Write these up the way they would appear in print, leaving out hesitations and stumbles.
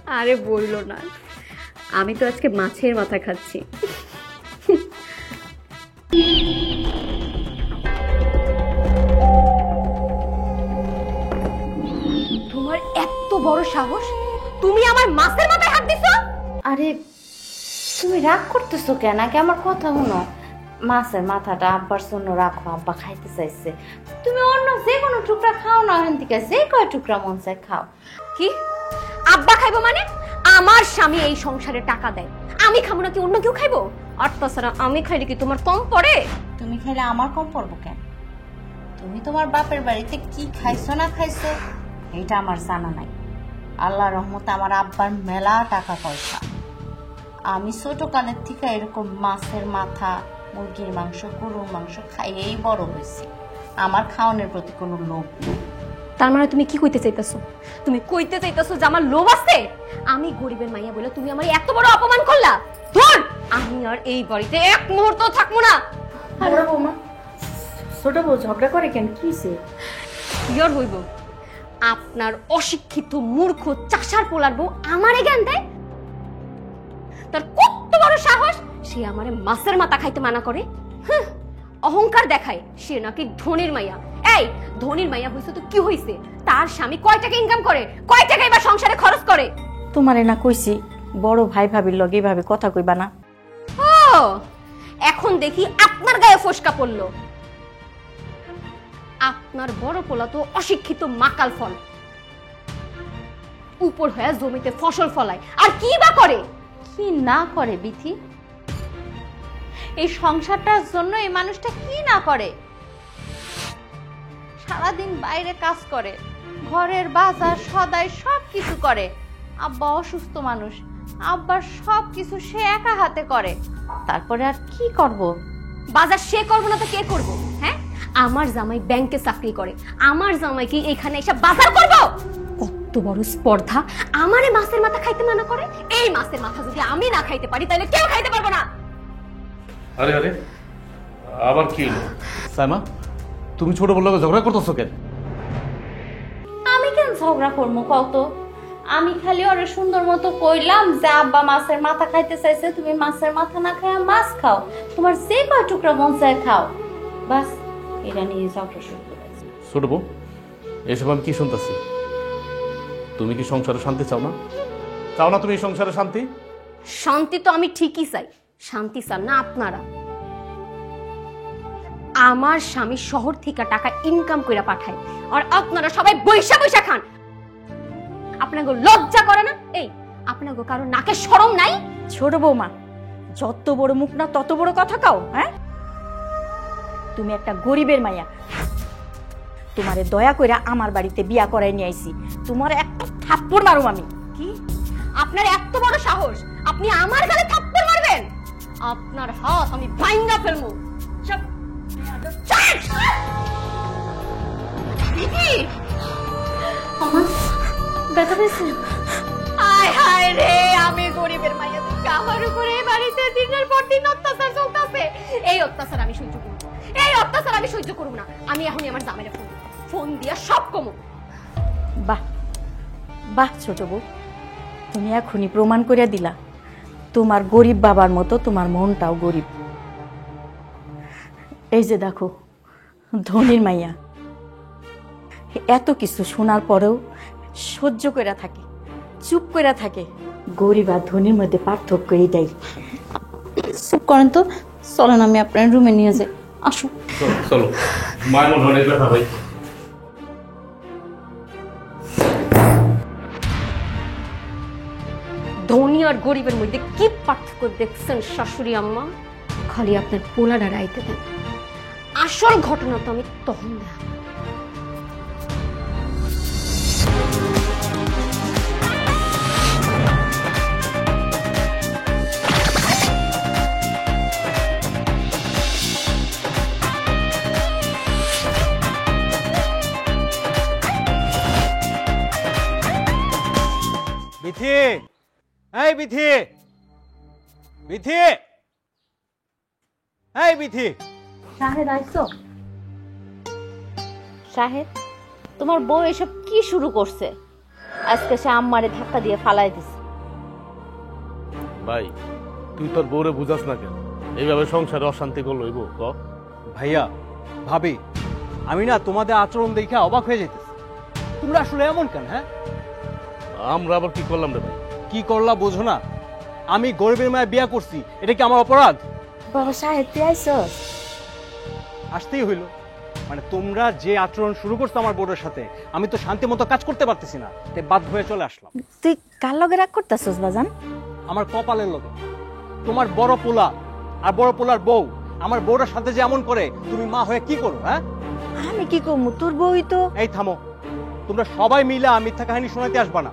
আরে বললো না, আমি তো আজকে মাছের মাথা খাচ্ছি। তোমার এত বড় সাহস, তুমি আমার মাছের মাথায় হাত দিছো? আরে তুমি রাগ করতেছো কেন? আগে আমার কথা শুনো। মাছের মাথাটা আব্বার জন্য রাখো, আব্বা খাইতে চাইছে। তুমি অন্য যে কোনো টুকরা খাও না, ওখান থেকে যে কয় টুকরা মন চায় খাও। কি আব্বা খাইবো মানে? আমার স্বামী এই সংসারে টাকা দেয়, আমি খাবো না কি অন্য কেউ খাইবো? আর তাছাড়া আমি খাইলে কি তোমার কম পড়ে? তুমি খাইলে আমার কম পড়বো কেন? তুমি তোমার বাপের বাড়িতে কি খাইছো না খাইছো এটা আমার জানা নাই। আল্লাহ রহমতে আমার আব্বার মেলা টাকা পয়সা। আমি ছোটকালের থেকে এরকম মাছের মাথা, মুরগির মাংস, গরুর মাংস খাইয়েই বড় হয়েছি। আমার খাওয়ানোর প্রতি কোনো লোভ নেই। তার মানে তুমি কি কইতে চাইতেছো? তুমি কইতে চাইতেছো যে আমার লোভ আছে? আমি গরিবের মাইয়া বলে তুমি আমার এত বড় অপমান করলা? ধর, আমি আর এই বাড়িতে এক মুহূর্ত থাকবো না। আরে বৌমা, ছোট বউ ঝগড়া করে কেন? কিছে ইয়ার হইব? আপনার অশিক্ষিত মূর্খ চাষার পোলার বউ আমারে জ্ঞান দেয়? তার কত বড় সাহস, সে আমারে মাছের মাথা খাইতে মানা করে। অহংকার দেখায় সে নাকি ধনির মাইয়া। এই ধনির মাইয়া হইছে তো কি হইছে? তার স্বামী কয় টাকা ইনকাম করে, কয় টাকা এবার সংসারে খরচ করে? তোমারে না কইছি বড় ভাই ভাবির লগে এইভাবে কথা কইবা না। ও এখন দেখি আপনার গায়ে ফসকা পড়লো। আপনার বড় পোলা তো অশিক্ষিত মাকাল ফল, উপর হয়ে জমিতে ফসল ফলায় আর কি বা করে? কি না করে বিথি? এই সংসারটার জন্য এই মানুষটা কি না করে? সারাদিন বাইরে কাজ করে, ঘরের বাজার সদাই সব কিছু করে। আব্বা অসুস্থ মানুষ, আব্বার সব কিছু সে একা হাতে করে। তারপরে আর কি করব? বাজার সে করবো না তো কে করবো? হ্যাঁ, আমার জামাই ব্যাংকে চাকরি করে, আমার জামাই কি এখানে এসে বাজার করবো? কত বড় স্পর্ধা, আমারে মাছের মাথা খাইতে মানা করে। এই মাছের মাথা যদি আমি না খাইতে পারি তাহলে কেউ খাইতে পারবো না। আরে আরে আবার কি হলো? সাইমা, তুমি ছোট বড় লোকে ঝগড়া করতেছো কেন? আমি কেন ঝগড়া করবো কত? আমি খালি ওরে সুন্দর মতো কইলাম যে আব্বা মাছের মাথা খাইতে চাইছে, তুমি মাছের মাথা না খায় মাছ খাও, তোমার যে কয় টুকরা মন চায় খাও। বাস, এটা নিয়ে ঝগড়া শুরু করেছে। ছোট বউ, এসব আমি কি শুনতেছি? তুমি কি সংসারে শান্তি চাও না? চাও না তুমি এই সংসারে শান্তি? শান্তি তো আমি ঠিকই চাই, শান্তি চান না আপনারা। আমার স্বামী শহর থেকে টাকা ইনকাম করে পাঠায় আর আপনারা সবাই বৈশা বৈশা খান। আপনাকে লজ্জা করে না? এই আপনাকে কারো নাকে শরম নাই? ছোট বৌমা, যত বড় মুখ না তত বড় কথা কাও। হ্যাঁ, তুমি একটা গরিবের মাইয়া, তোমারে দয়া কইরা আমার বাড়িতে বিয়া করাই নিয়ে আইছি। তোমার একটা থাপ্পড় মারুম আমি। কি আপনার এত বড় সাহস, আপনি আমার গালে থাপ্পড় মারবেন? আপনার হাত আমি ভাঙা ফেলবো। ব্যথা পেয়েছে? হায় হায় রে, আমি গরিবের মাইয়া, আমার উপরে বাড়িতে দিনের পর দিন অত্যাচার চলতেছে। এই অত্যাচার আমি সহ্য করব, এই অত্যাচার আমি সহ্য করব না। আমি এখনই আমার জামাইরে ফোন দিয়া সব কমো। বাহ বাহ ছোট বউ, তুমি এখনই প্রমাণ করে দিলা তোমার গরিব বাবার মতো তোমার মনটাও গরিব। এই যে দেখো, ধনির মাইয়া এত কিছু শোনার পরেও সহ্য করে থাকে, চুপ করে থাকে। গরিব আর ধনির মধ্যে পার্থক্য এইটাই। চুপ করেন তো, চলেন আমি আপনার রুমে নিয়ে যাই। আসুন চলো, মায়ের মনে অনেক ব্যথা ভাই। ধনী আর গরিবের মধ্যে কি পার্থক্য দেখছেন শাশুড়ি আম্মা? খালি আপনার পোলাডা রাইতে দেন, আসল ঘটনা তো আমি তখন দেখা। বিথি, এই বিথি, বিথি, এই বিথি। শাহেদ আইছো? শাহেদ, তোমার বউ এসব কি শুরু করছে? আজকে সে আম্মারে ধাক্কা দিয়ে ফালাই দিছে। ভাই তুই তোর বউরে বুঝাস না কেন? এইভাবে সংসারে অশান্তি করলো হইব ক? ভাইয়া ভাবি, আমি না তোমাদের আচরণ দেখে অবাক হয়ে যেতেছি। তোমরা আসলে এমন কেন? হ্যাঁ, আমরা আবার কি করলাম রে ভাই? কি করলা বোঝো না? আমি গরিবের মায়ের বিয়া করছি, এটা কি আমার অপরাধ? বাবা সাহেব তুই আইসস? আসতেই হইলো। মানে তোমরা যে আচরণ শুরু করছো আমার বোর্ডের সাথে, আমি তো শান্তি মতো কাজ করতে পারতেছি না, তাই বাধ্য হয়ে চলে আসলাম। তুই কার লগে রাগ করতেছস বাজান? আমার কপালের লোক, তোমার বড় পোলা আর বড় পোলার বউ আমার বউটার সাথে যে এমন করে, তুমি মা হয়ে কি করো? হ্যাঁ, আমি কি কমু, তোর বউই তো। এই থামো, তোমরা সবাই মিলা মিথ্যা কাহিনী শোনাতে আসবা না।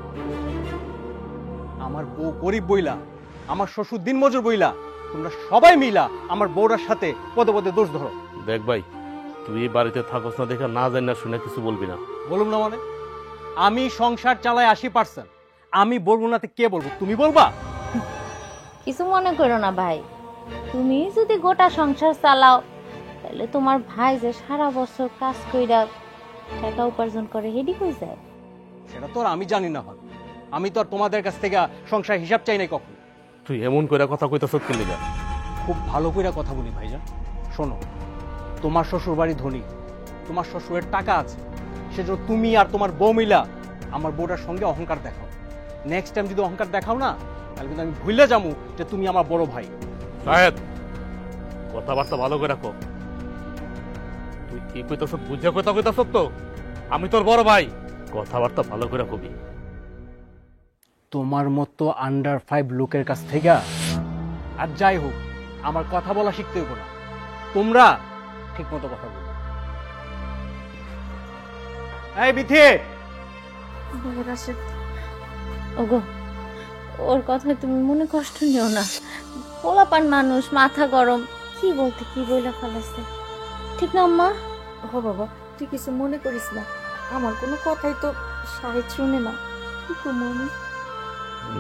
আমার বউ গরিব বইলা, আমার শ্বশুর দিনমজুর বইলা, তোমরা সবাই মিলা আমার বউটার সাথে পদে পদে দোষ ধরো। দেখ ভাই, তুই এই বাড়িতে থাকস না দেখে না জানি না শুনে কিছু বলবি না। বলুন না মানে? আমি সংসার চালাই 80%, আমি বলবো না তো কে বলবো? তুমি বলবা? কিছু মনে করো না ভাই, তুমি যদি গোটা সংসার চালাও তাহলে তোমার ভাই যে সারা বছর কাজ কইরা টাকা উপার্জন করে হেডি হয়ে যায়। সেটা তো আর আমি জানি না ভাই, আমি তো আর তোমাদের কাছ থেকে সংসার হিসাব চাই নাই কখন। তুই এমন করে কথা কইতাছ কি লিগা? খুব ভালো করে কথা বলি ভাইজান। শোনো, তোমার শ্বশুর বাড়ি ধনী, তোমার শ্বশুরের টাকা আছে, সেজন্য তুমি আর তোমার বউ মিলা আমার বউটার সঙ্গে অহংকার দেখাও। নেক্সট টাইম যদি অহংকার দেখাও না, তাহলে কিন্তু আমি ভুলে যাবো যে তুমি আমার বড় ভাই। সাহেব, কথাবার্তা ভালো করে রাখো। তুই কি কইতাছ বুঝে কথা কইতাছ তো? আমি তোর বড় ভাই, কথাবার্তা ভালো করে কবি। তোমার মতো আন্ডার 5 লোকের কাছ থেকে আর যাই হোক আমার কথা বলা শিখতে হইব না। তোমরা ঠিক মতো কথা বলো। এই বিথি, ওগো, ওর কথায় তুমি মনে কষ্ট নিও না। পোলাপান মানুষ, মাথা গরম, কি বলতে কি বইলা ফেলাছে, ঠিক না আম্মা? ও বাবা, তুই কিছু মনে করিস না, আমার কোনো কথাই তো সাহেব শুনে না। কি কমু আমি?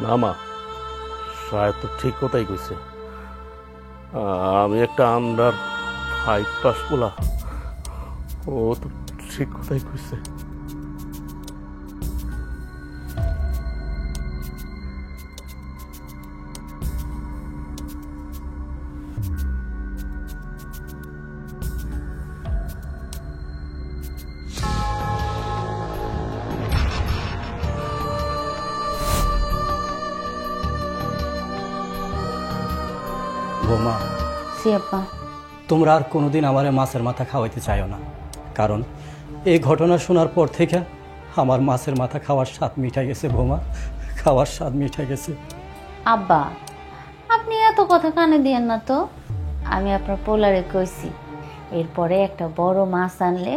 না মা, সাহেব তো ঠিক কথাই কইছে। আমি একটা আন্ডার 5 পাস পোলা, ও তো ঠিক কথাই কইছে। বৌমা, সি আব্বা, তোমরা আর কোনোদিন আমারে মাছের মাথা খাওয়াইতে চাইও না, কারণ এই ঘটনা শোনার পর থেকে আমার মাছের মাথা খাওয়ার স্বাদ মিঠাই গেছে বৌমা, খাওয়ার স্বাদ মিঠাই গেছে। আব্বা আপনি এত কথা কানে দিয়েন না তো। আমি আপনার পোলারে কইছি এরপরে একটা বড় মাছ আনলে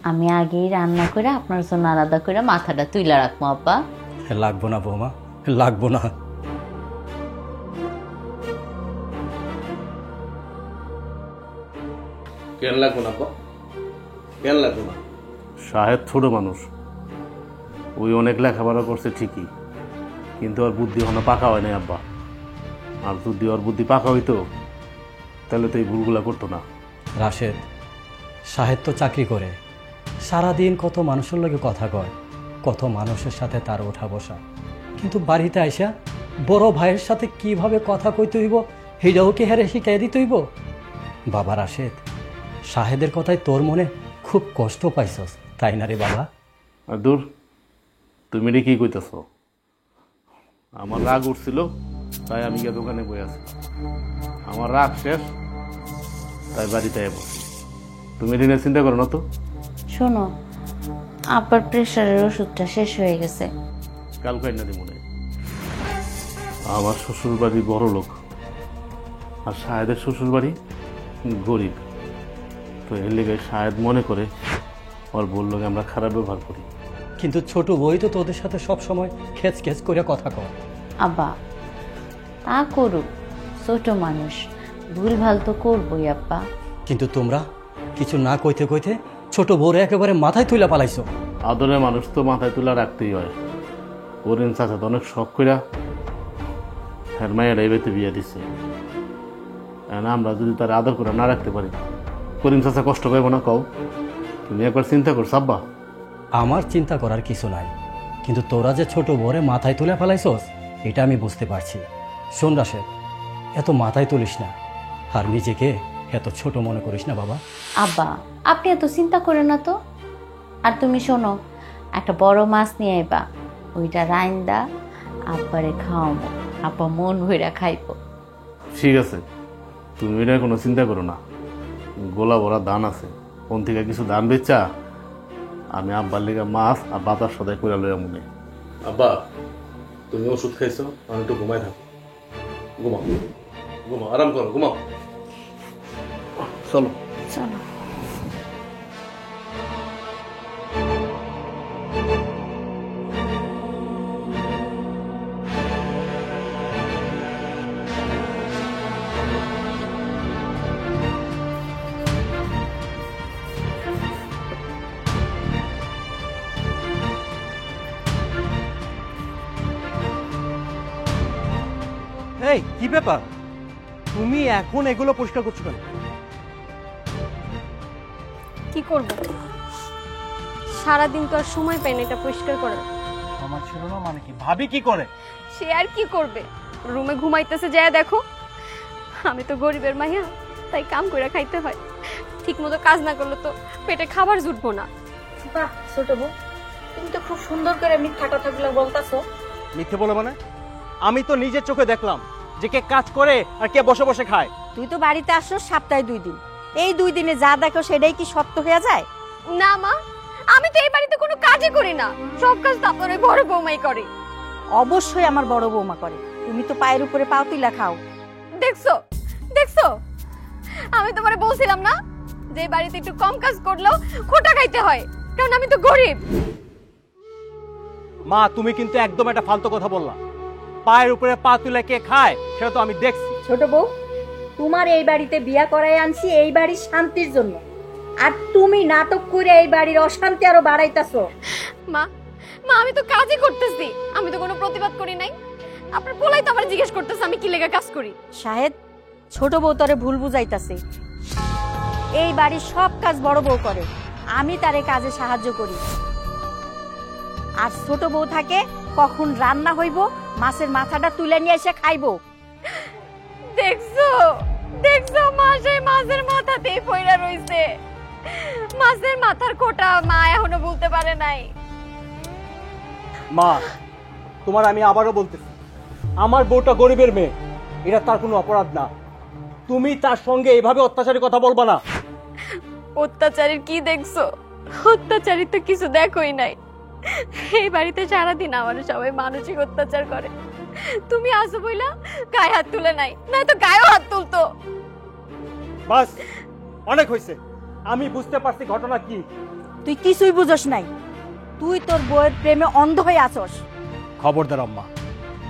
আমি আগেই রান্না করে আপনার জন্য আলাদা করে মাথাটা তুইলা রাখবো। আব্বা লাগবো না বৌমা, লাগবো না। কেন লাগবো না? কেন লাগবো না? সাহেব ছোট মানুষ, ওই অনেক লেখাপড়া করছে ঠিকই, কিন্তু ওর বুদ্ধি এখনো পাকা হয় নাই আব্বা। আর যদি ওর বুদ্ধি পাকা হইতো তাহলে তো এই ভুলগুলা করতো না। রাশেদ, সাহেব তো চাকরি করে, সারাদিন কত মানুষের লগে কথা কয়, কত মানুষের সাথে তার ওঠা বসা, কিন্তু বাড়িতে আইসা বড় ভাইয়ের সাথে কিভাবে কথা কইতে হইব সেইটাও কি হেরে শিখাই দিতে হইব? বাবা রাশেদ, সাহেদের কথায় তোর মনে খুব কষ্ট পাইছস, তাই না রে বাবা? আর দূর, তুমি এটা কি কইতেছ? আমার রাগ উঠছিল তাই আমি গিয়ে দোকানে বই আছি, আমার রাগ শেষ তাই বাড়িতে বসি। তুমি এটা নিয়ে চিন্তা করো না তো। শোনো, আব্বার প্রেশারের ওষুধটা শেষ হয়ে গেছে। কাল কাইনা দি মনে, আমার শ্বশুর বাড়ি বড় লোক আর শাহেদের শ্বশুর বাড়ি গরিব, তো এর লেগে শাহেদ মনে করে ওর বললো আমরা খারাপ ব্যবহার করি। কিন্তু ছোট বই তো তোদের সাথে সব সময় খেচ খেচ করে কথা কয়। আব্বা তা করুক, ছোট মানুষ, ভুলভাল তো করবই আব্বা। কিন্তু তোমরা কিছু না কইতে কইতে ছোট বউরে একেবারে মাথায় তুইলা পালাইছো। আদরের মানুষ তো মাথায় তুলা রাখতেই হয়। করিম চাচা তো অনেক শখ কইরা হ্যাঁ মায়ের এই বেতে বিয়ে দিচ্ছে, আমরা যদি তার আদর করে না রাখতে পারি করিম চাচা কষ্ট পাইব না? কও, তুমি একবার চিন্তা করছো আব্বা? আমার চিন্তা করার কিছু নাই, কিন্তু তোরা যে ছোট বরে মাথায় তুলে ফেলাইছস এটা আমি বুঝতে পারছি। শোন রাশেদ, এত মাথায় তুলিস না, আর নিজেকে এত ছোট মনে করিস না বাবা। আব্বা আপনি এত চিন্তা করেন না তো। আর তুমি শোনো, একটা বড় মাছ নিয়ে আইবা, ওইটা রাইন্দা আব্বারে খাওয়াবো, আব্বা মন ভইরা খাইবো। ঠিক আছে, তুমি এটা কোনো চিন্তা করো না। গোলা ভরা ধান আছে, কোন থেকে কিছু ধান বেচা আমি আব্বার লেগে মাছ আর বাতার সদাই করে লইয়া মনে। আব্বা তুমি ওষুধ খাইছো, আমি একটু ঘুমাই থাকো। ঘুমাও ঘুমাও, আরাম করো, ঘুমাও। চলো চলো। এই কি ব্যাপার, তুমি এখন এগুলো পরিষ্কার করছো কেন? কি করব, সারাদিন তো আর সময় পাই না এটা পরিষ্কার করার। আমার ছিল না মানে কি? ভাবি কি করে? সে আর কি করবে, রুমে ঘুমাইতেছে, যায় দেখো। আমি তো গরিবের মাইয়া, তাই কাম করে খাইতে হয়। ঠিক মতো কাজ না করলে তো পেটে খাবার জুটবো না। বাহ ছোট বউ, তুমি তো খুব সুন্দর করে মিথ্যা কথাগুলো বলতাছো। মিথ্যে বলে মানে? আমি তো নিজের চোখে দেখলাম যে কে কাজ করে আর কে বসে বসে খায়। তুই তো বাড়িতে আসছো সপ্তাহে 2 দিন, এই 2 দিনে যা দেখো সেটাই কি সত্য হয়ে যায়? না মা, আমি তো এই বাড়িতে কোনো কাজই করি না, সব কাজ তো আপনার ওই বড় বৌমাই করে। অবশ্যই আমার বড় বৌমা করে, তুমি তো পায়ের উপরে পাও তুইলা খাও। দেখছো দেখছো, আমি তোমারে বলছিলাম না যে এই বাড়িতে একটু কম কাজ করলেও খোটা খাইতে হয়, কারণ আমি তো গরিব। মা তুমি কিন্তু একদম একটা ফালতু কথা বললা। পায়ের উপরে পা তুলে কে খায় সেটা তো আমি দেখছি। ছোট বউ, তোমার এই বাড়িতে বিয়া করাই আনছি এই বাড়ির শান্তির জন্য, আর তুমি নাটক করে এই বাড়ির অশান্তি আরো বাড়াইতাছো। মা মা আমি তো কাজই করতেছি, আমি তো কোনো প্রতিবাদ করি নাই। আপনার পোলাই তো আমার জিজ্ঞেস করতেছে আমি কি লেগে কাজ করি। শাহেদ, ছোট বউ তরে ভুল বুঝাইতাছে। এই বাড়ির সব কাজ বড় বউ করে, আমি তারে কাজে সাহায্য করি। আর ছোট বউ থাকে কখন রান্না হইব, মাছের মাথাটা তুলে নিয়ে এসে খাইবো। দেখছো দেখছো, মা সেই মাছের মাথাতেই পইরা রইছে। মাছের মাথার কোটা মা এখনো বলতে পারে নাই। মা তোমার আমি আবারও বলতেছি, আমার বউটা গরিবের মেয়ে, এটা তার কোনো অপরাধ না। তুমি তার সঙ্গে এভাবে অত্যাচারী কথা বলবা না। অত্যাচারের কি দেখছো? অত্যাচারী তো কিছু দেখোই নাই। এই বাড়িতে সারাদিন আমার সবাই মানসিক অত্যাচার করে। তুমি আসো বইলা গায়ে হাত তুলে নাই, না তো গায়েও হাত তুলতো। বাস অনেক হয়েছে, আমি বুঝতে পারছি ঘটনা কি। তুই কিছুই বুঝস নাই, তুই তোর বউয়ের প্রেমে অন্ধ হয়ে আছস। খবরদার আম্মা,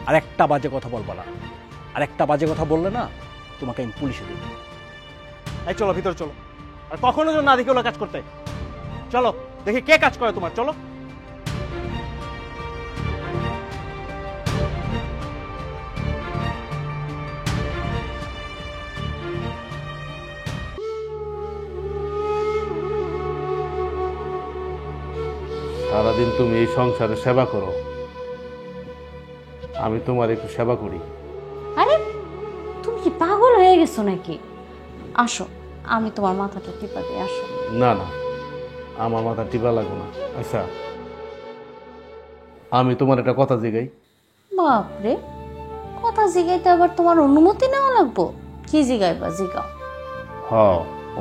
আর একটা বাজে কথা বলবা না। আর একটা বাজে কথা বললে না তোমাকে আমি পুলিশে দেব। এই চলো ভিতর চলো, আর কখনো যেন না দেখি ওরা কাজ করতে। চলো দেখি কে কাজ করে তোমার, চলো। সারাদিন তুমি এই সংসারে সেবা করো, আমি তোমার একটু সেবা করি। আরে তুমি কি পাগল হয়ে গেছো নাকি? আসো, আমি তোমার মাথাটা টিপা দিই, আসো। না না, আমার মাথা টিপা লাগবে না। আচ্ছা আমি তোমার একটা কথা জিগাই। বাপরে, কথা জিগাইতে আবার তোমার অনুমতি নেওয়া লাগবো? কি জিগাইবা জিগাও। হ,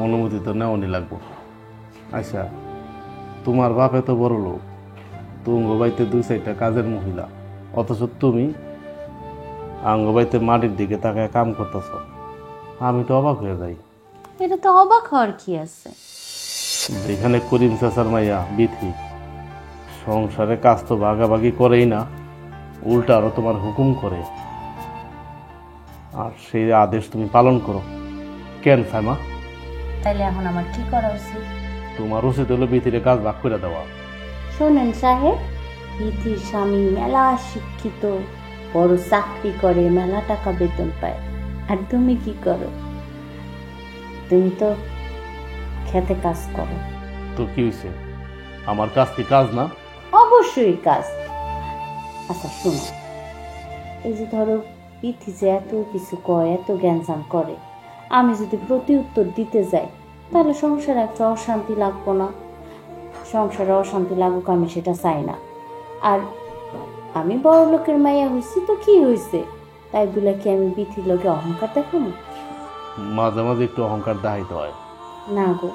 অনুমতি তো নেওয়ানি লাগবো। আচ্ছা তোমার বাপে তো বড় লোক, তুঙ্গ বাড়িতে 2-4টা কাজের মহিলা, অথচ তুমি আঙ্গ বাড়িতে মাটির দিকে তাকায় কাম করতেছ। আমি তো অবাক হয়ে যাই। এটা তো অবাক হওয়ার কি আছে? যেখানে করিম চাচার মাইয়া বিথি সংসারে কাজ তো ভাগাভাগি করেই না, উল্টা আরো তোমার হুকুম করে, আর সেই আদেশ তুমি পালন করো কেন ফাইমা? তাইলে এখন আমার কি করা উচিত? তোমার উচিত হলো বিথিরে কাজ ভাগ করে দেওয়া। শোনেন সাহেব, ইতির স্বামী মেলা শিক্ষিত, বড় চাকরি করে, মেলা টাকা বেতন পায়, আর তুমি কি করো? তুমি তো খেতে কাজ করো। তো কি হয়েছে, আমার কাজ কি কাজ না? অবশ্যই কাজ, আচ্ছা শোনো, এই যে ধরো পিথি যে এত কিছু কয়, এত জ্ঞানজাম করে, আমি যদি প্রতি উত্তর দিতে যাই তাহলে সংসারে একটা অশান্তি লাগবো না? সংসারে অশান্তি লাগুক আমি সেটা চাই না। আর আমি বড় লোকের মাইয়া হয়েছি তো কি হয়েছে, তাই বলে কি আমি বিথির লোকে অহংকার দেখাবো? মাঝে মাঝে একটু অহংকার দেখাইতে হয়। না গো,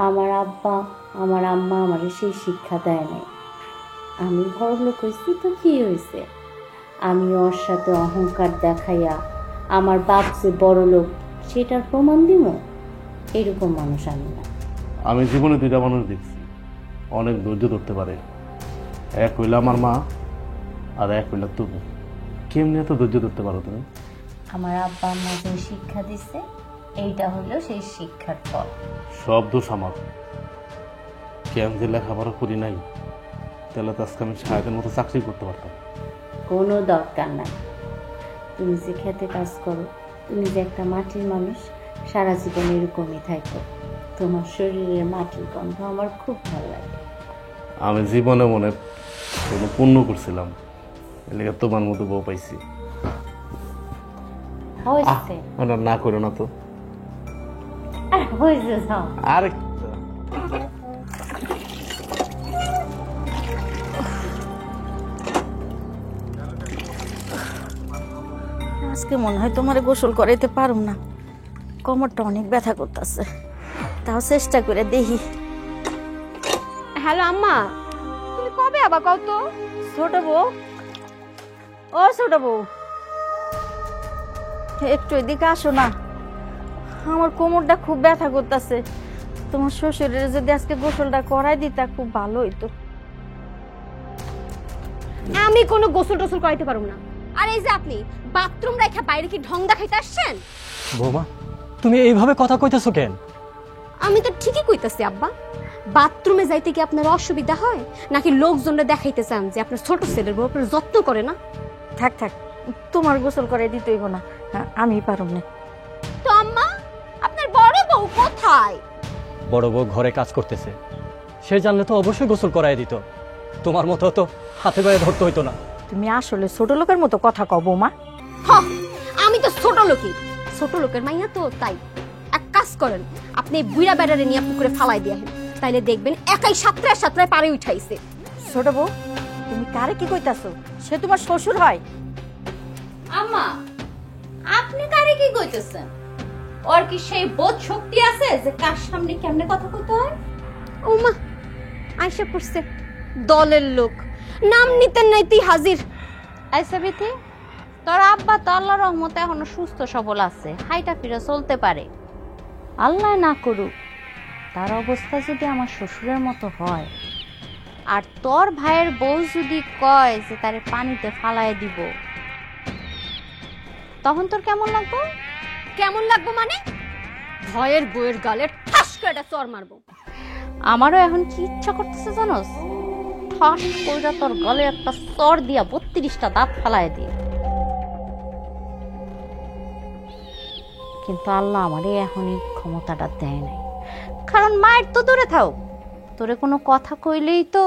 আমার আব্বা আমার আম্মা আমার সেই শিক্ষা দেয় নাই। আমি বড় লোক হয়েছি তো কি হয়েছে, আমি ওর সাথে অহংকার দেখাইয়া আমার বাপ যে বড় লোক সেটার প্রমাণ দিব? এরকম মানুষ আমি না। আমি জীবনে দুইটা মানুষ দেখছি অনেক ধৈর্য ধরতে পারে। এক হইল আমার মা, আর এক হইল তুমি। কেমনি এত ধৈর্য ধরতে পারো তুমি? আমার আব্বা আম্মা যে শিক্ষা দিচ্ছে এইটা হলো সেই শিক্ষার ফল। সব দোষ আমার। কেন যে লেখাপড়া করি নাই, তাহলে তো আজকে আমি সাহেবের মতো চাকরি করতে পারতাম। কোনো দরকার নাই। তুমি যে খেতে কাজ করো, তুমি যে একটা মাটির মানুষ, সারা জীবন এরকমই থাকো। তোমার শরীরের মাটির গন্ধ আমার খুব ভালো লাগে। আমি জীবনে মনে কোনো পুণ্য করছিলাম, এলাকা তোমার মতো বউ পাইছি। হয়েছে না করো না তো। হয়েছে যাও। আর আজকে মনে হয় তোমারে গোসল করাইতে পারুম না, কোমরটা অনেক ব্যথা করতেছে, তাও চেষ্টা করে দেখি। হ্যালো আম্মা, তুমি কবে আবার কও তো? ছোট বউ, ও ছোট বউ, একটু এদিকে আসো না, আমার কোমরটা খুব ব্যথা করতেছে। তোমার শ্বশুরের যদি আজকে গোসলটা করাই দিতা খুব ভালো হইতো। আমি কোনো গোসল টোসল করাইতে পারবো না। আর এই যে আপনি বাথরুম রেখে বাইরে কি ঢং দেখাইতে আসছেন? বৌমা, তুমি এইভাবে কথা কইতেছো কেন? আমি তো ঠিকই কইতাছি আব্বা। বাথরুমে যাইতে কি আপনার অসুবিধা হয়, নাকি লোকজনরা দেখাইতে চান যে আপনার ছোট ছেলের বউ আপনার যত্ন করে না? থাক থাক, তোমার গোসল করাই দিতে হইব না, আমি পারুম না। তো আম্মা, আপনার বড় বউ কোথায়? বড় বউ ঘরে কাজ করতেছে, সে জানলে তো অবশ্যই গোসল করাই দিত। তোমার মতো তো হাতে পায়ে ধরতে হইতো না। তুমি আসলে ছোট লোকের মতো কথা কও বৌমা। আমি তো ছোট লোকই, ছোট লোকের মাইয়া তো। তাই এক কাজ করেন, আপনি বুড়া বেড়ারে নিয়ে পুকুরে ফালাই দিয়ে আসেন, তাইলে দেখবেন একাই সাতটায় সাতটায় পারে উঠাইছে। ছোট বউ, তুমি কারে কি কইতাছো? সে তোমার শ্বশুর হয়। আম্মা, আপনি কারে কি কইতেছেন? ওর কি সেই বোধ শক্তি আছে যে কার সামনে কেমনে কথা কইতে হয়? ও মা, আইসা পড়ছে দলের লোক, নাম নিতেন নাই তুই হাজির। আইসা বিথি, তোর আব্বা তো আল্লাহর রহমতে এখনো সুস্থ সবল আছে, হাইটা ফিরে চলতে পারে। আল্লাহ না করুক তার অবস্থা যদি আমার শ্বশুরের মতো হয়, আর তোর ভাইয়ের বউ যদি কয় যে তারে পানিতে ফালায় দিব, তখন তোর কেমন লাগবে? কেমন লাগবো মানে? ভয়ের বইয়ের গালে ঠাস করে একটা চড় মারবো। আমারও এখন কি ইচ্ছা করতেছে জানোস? ঠাস কইরা তোর গলে একটা চড় দিয়া 32টা দাঁত ফালায় দিয়ে। কিন্তু আল্লাহ আমারে এখন এই ক্ষমতাটা দেয় নাই, কারণ মায়ের তো দূরে থাও, তোরে কোনো কথা কইলেই তো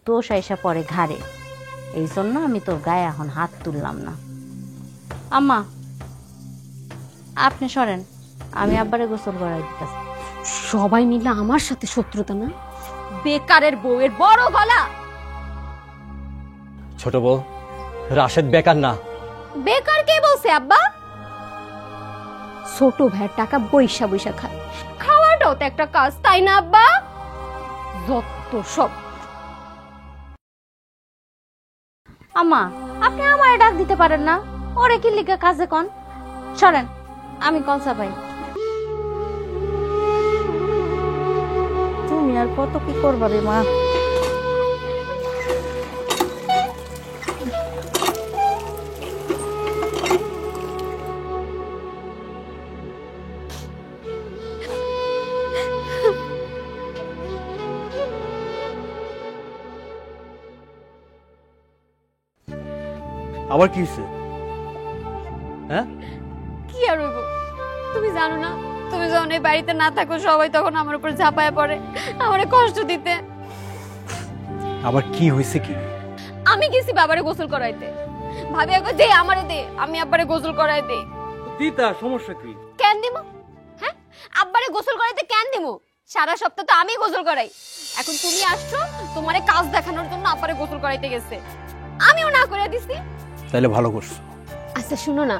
দোষ আইসা পড়ে ঘাড়ে। এই জন্য আমি তোর গায়ে এখন হাত তুললাম না। আম্মা, আপনি সরেন, আমি আব্বারে গোসল করাই দিতেছি। সবাই মিলে আমার সাথে শত্রুতা না? বেকারের বউয়ের বড় গলা। ছোট বউ, রাশেদ বেকার না। বেকার কে বলছে আব্বা? ছোট ভাইয়ের টাকা বৈশা বৈশা খায়, খাওয়াটাও তো একটা কাজ, তাই না আব্বা? যত সব। আম্মা, আপনি আমারে ডাক দিতে পারেন না? ওরে কি লিগা কাজে কন? সরেন, আমি কলসা পাই। তুমি আর কত কি করবা রে মা? আবার কি হয়েছে? হ্যাঁ, কি আর হইব? তুমি জানো না, তুমি যখন এই বাড়িতে না থাকো সবাই তখন আমার উপর ঝাঁপায় পড়ে আমারে কষ্ট দিতে। আবার কি হয়েছে? কি আমি গেছি বাবারে গোসল করাইতে। ভাবি আগে দে আমারে দে, আমি আব্বারে গোসল করাই দে। দিতা সমস্যা কি? কেন দিমু? হ্যাঁ, আব্বারে গোসল করাইতে কেন দিমু? সারা সপ্তাহ তো আমি গোসল করাই। এখন তুমি আসছো তোমারে কাজ দেখানোর জন্য আব্বারে গোসল করাইতে গেছে, আমিও না করে দিছি। তাইলে ভালো করছো। আচ্ছা শুনো না,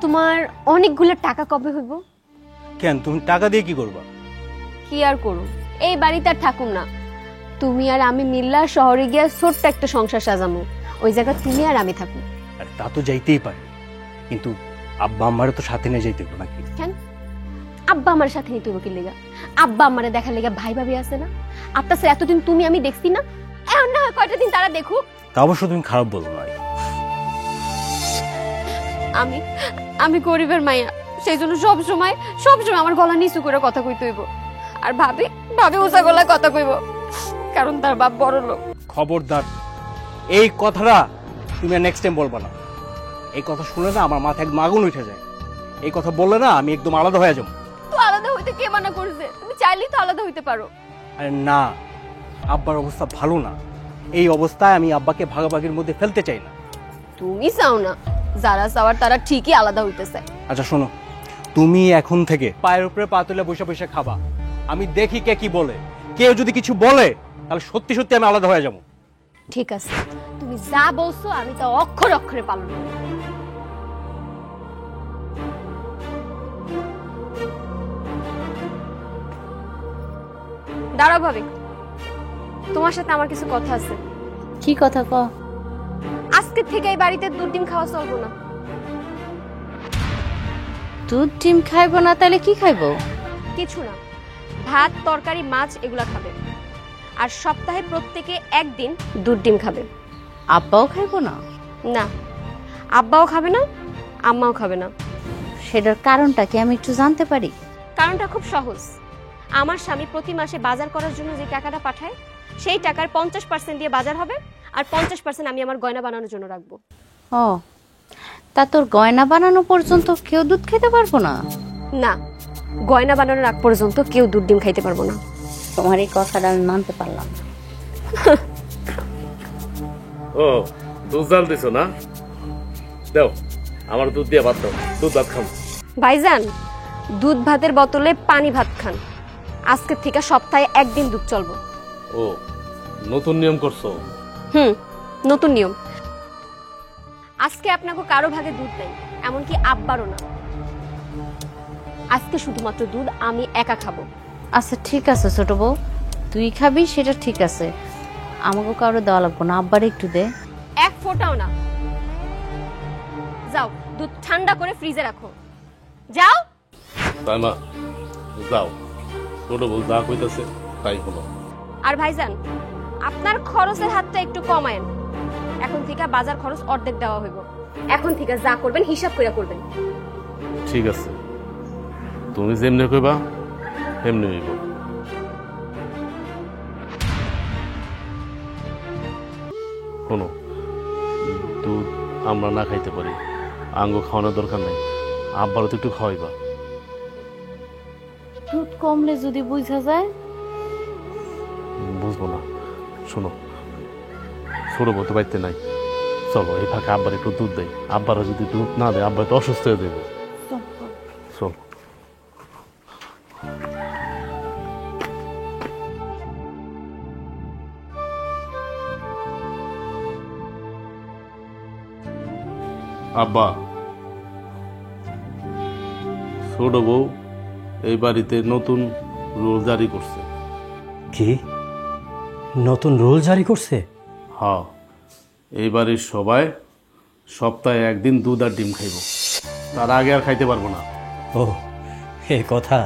তোমার অনেকগুলো টাকা কবে হইব? কেন, তুমি টাকা দিয়ে কি করবা? কি আর করু, এই বাড়িতে আর থাকুম না। তুমি আর আমি মিল্লা শহরে গিয়া ছোট্ট একটা সংসার সাজামু, ওই জায়গা তুমি আর আমি থাকবো। আর তা তো যাইতেই পারে, কিন্তু আব্বা আমারও তো সাথে নিয়ে যাইতে হবে নাকি? কেন আব্বা আমার সাথে নিতে হবে কি লেগা? আব্বা আমারে দেখার লেগা ভাই ভাবি আছে না? আপনার স্যার এতদিন তুমি আমি দেখছি না, এখন না হয় কয়টা দিন তারা দেখুক। তা অবশ্য তুমি খারাপ বলো না। আমি আমি গরিবের মাইয়া, সেই জন্য সব সময় আমার গলা নিচু করে কথা কইতে হইব। আর ভাবি উঁচা গলায় কথা কইব, কারণ তার বাপ বড় লোক। খবরদার, এই কথাটা তুমি নেক্সট টাইম বলবা না। এই কথা শুনে না আমার মাথায় একদম আগুন উঠে যায়। এই কথা বললে না আমি একদম আলাদা হয়ে যাবো। তো আলাদা হইতে কে মানা করছে? তুমি চাইলেই তো আলাদা হইতে পারো। আরে না, আব্বার অবস্থা ভালো না। এই অবস্থায় আমি আব্বাকে ভাগাভাগির মধ্যে ফেলতে চাই না। তুমি চাও না, যারা চাওয়ার তারা ঠিকই আলাদা হইতে চায়। আচ্ছা শোনো, তুমি এখন থেকে পায়ের উপরে পা তুলে বসে বসে খাবা। আমি দেখি কে কি বলে। কেউ যদি কিছু বলে তাহলে সত্যি সত্যি আমি আলাদা হয়ে যাবো। ঠিক আছে, তুমি যা বলছো আমি তা অক্ষরে অক্ষরে পালন করব। দাঁড়াও ভাবি, তোমার সাথে আমার কিছু কথা আছে। কি কথা ক? আজকে থেকে এই বাড়িতে দুধ ডিম খাওয়া চলবো না। দুধ ডিম খাইবো না? তাহলে কি খাইবো? কিছু না, ভাত তরকারি মাছ এগুলা খাবে। আর সপ্তাহে প্রত্যেকে একদিন দুধ ডিম খাবে। আব্বাও খাইবো না? না, আব্বাও খাবে না, আম্মাও খাবে না। সেটার কারণটা কি আমি একটু জানতে পারি? কারণটা খুব সহজ। আমার স্বামী প্রতি মাসে বাজার করার জন্য যে টাকাটা পাঠায়, সেই টাকার 50% দিয়ে বাজার হবে, আর 50% আমি আমার গয়না বানানোর জন্য রাখবো। ও, তা তোর গয়না বানানো পর্যন্ত কেউ দুধ খেতে পারবো না? না, গয়না বানানোর আগ পর্যন্ত কেউ দুধ ডিম খাইতে পারবো না। তোমার এই কথাটা আমি মানতে পারলাম। ও দুধ জাল দিছো না? দাও আমার দুধ দিয়ে ভাত দাও, দুধ ভাত খাম। ভাইজান, দুধ ভাতের বদলে পানি ভাত খান। আজকে থেকে সপ্তাহে একদিন দুধ চলবো। ও নতুন নিয়ম করছো? নতুন নিয়ম। আজকে আপনাকে কারো ভাগে দুধ নেই, এমনকি আব্বারও না। আজকে শুধুমাত্র দুধ আমি একা খাবো। আচ্ছা ঠিক আছে ছোট বউ, তুই খাবি সেটা ঠিক আছে, আমাকে কারো দেওয়া লাগবো না। আব্বার একটু দে। এক ফোঁটাও না। যাও দুধ ঠান্ডা করে ফ্রিজে রাখো, যাও। তাই মা, যাও, ছোট বউ যা কইতাছে তাই হলো। আর ভাইজান, আপনার খরচের হাতটা একটু কমায়েন। এখন থেকে বাজার খরচ অর্ধেক দেওয়া হইব। এখন থেকে যা করবেন হিসাব করে করবেন। ঠিক আছে, তুমি যেমনি কইবা তেমনি হইব। শোনো, দুধ আমরা না খাইতে পারি, আঙ্গ খাওয়ানোর দরকার নাই, আব্বারও তো একটু খাওয়াইবা। দুধ কমলে যদি বুঝা যায়? বুঝবো না। শোনো, ছোট বউ তো বাড়িতে নাই, চলো এই ফাঁকে আব্বার একটু দুধ দেয়। আব্বারা যদি দুধ না দেয় আব্বা তো অসুস্থ হয়ে দেবে। চল। আব্বা, ছোট বউ এই বাড়িতে নতুন রুল জারি করছে। কি নতুন রুল জারি করছে? হ্যাঁ, এই বাড়ির সবাই সপ্তাহে একদিন দুধ আর ডিম খাইব, তার আগে আর খাইতে পারবো না। ও এ কথা?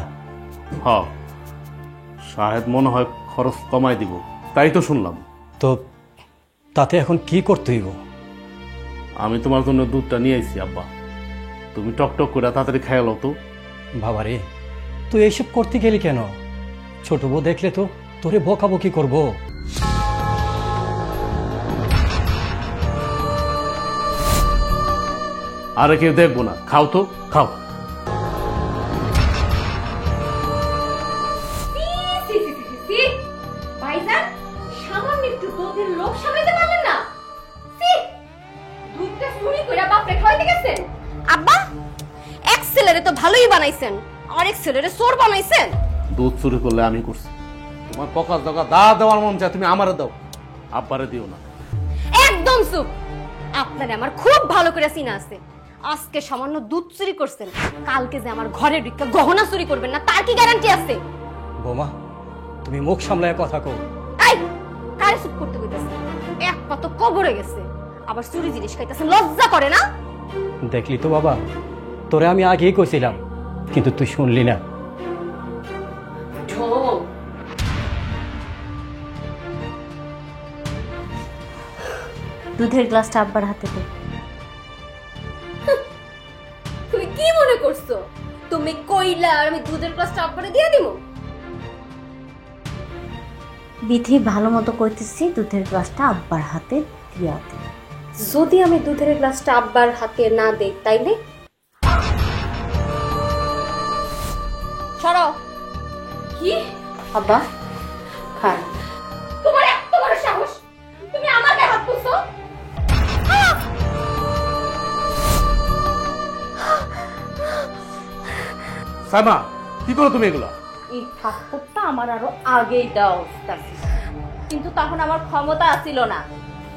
হ্যাঁ, শাহেদ মনে হয় খরচ কমাই দিব, তাই তো শুনলাম। তো তাতে এখন কি করতে হইব? আমি তোমার জন্য দুধটা নিয়ে আইছি আব্বা, তুমি টকটক করে তাড়াতাড়ি খাইয়া লও তো। বাবারে, তুই এইসব করতে গেলি কেন? ছোট বউ দেখলে তো তোরে বকাবকি করবো। আরে কেউ দেখবো না, খাও তো, খাও। ভাইজান, সামান্য একটু দুধের লোভ সামলাতে পারলেন না? চুরি কইরা বাপরে খাইতে গেছেন? আব্বা, এক ছেলেরে তো ভালোই বানাইছেন, আর এক ছেলেরে চোর বানাইছেন। দুধ চুরি করলে আমি করছি। তোমার পকার দকা দা দেওয়ার মন চায় তুমি আমারে দাও, আব্বারে দিও না। একদম চুপ। আপনারে আমার খুব ভালো করে চিনা আছে। আজকে সামান্য দুধ চুরি করছেন, কালকে যে আমার ঘরের ভিক্ষা গহনা চুরি করবেন না তার কি গ্যারান্টি আছে? বৌমা, তুমি মুখ সামলায় কথা কও। এই কারে চুপ করতে কইতাছেন? এক পা তো কবরে গেছে, আবার চুরি জিনিস খাইতেছেন, লজ্জা করে না? দেখলি তো বাবা, তোরে আমি আগেই কইছিলাম, কিন্তু তুই শুনলি না। দুধের গ্লাসটা আব্বার হাতে দে। তুমি কি মনে করছো তুমি কইলা আর আমি দুধের গ্লাসটা আব্বারে দিয়ে দিব? বিধি ভালো মতো কইতেছি, দুধের গ্লাসটা আব্বার হাতে দিয়া দে। যদি আমি দুধের গ্লাসটা আব্বার হাতে না দেই তাইলে? সরো। কি? আব্বা খান। তোমার এত বড় সাহস, তুমি আমার গায়ে হাত তুলছো? সাইমা, কি করো তুমি এগুলা? এই থাপ্পড়টা আমার আরো আগেই দেওয়া উচিত আছে, কিন্তু তখন আমার ক্ষমতা ছিল না।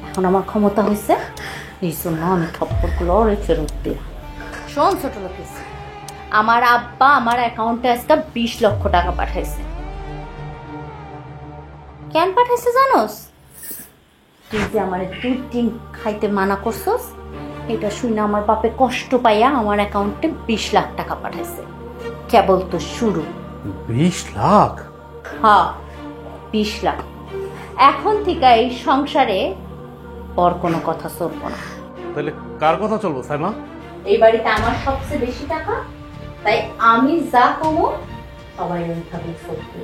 এখন আমার ক্ষমতা হয়েছে, এই জন্য আমি থাপ্পড়গুলো ওরে ফেরত দিলাম। শোন ছোট লোকেশ, আমার আব্বা আমার অ্যাকাউন্টে আজকে 20 লক্ষ টাকা পাঠাইছে। কেন পাঠাইছে জানোস? তুই যে আমার দুধ ডিম খাইতে মানা করছস, এটা শুনে আমার বাপে কষ্ট পাইয়া আমার অ্যাকাউন্টে 20 লাখ টাকা পাঠাইছে। কেবল তো শুরু। 20 লাখ? হ্যাঁ, 20 লাখ। এখন থেকে এই সংসারে পর কোনো কথা চলবো না। তাহলে কার কথা চলবো সাইমা? এই বাড়িতে আমার সবচেয়ে বেশি টাকা, তাই আমি যা কমো সবাই ওইভাবে চলতে।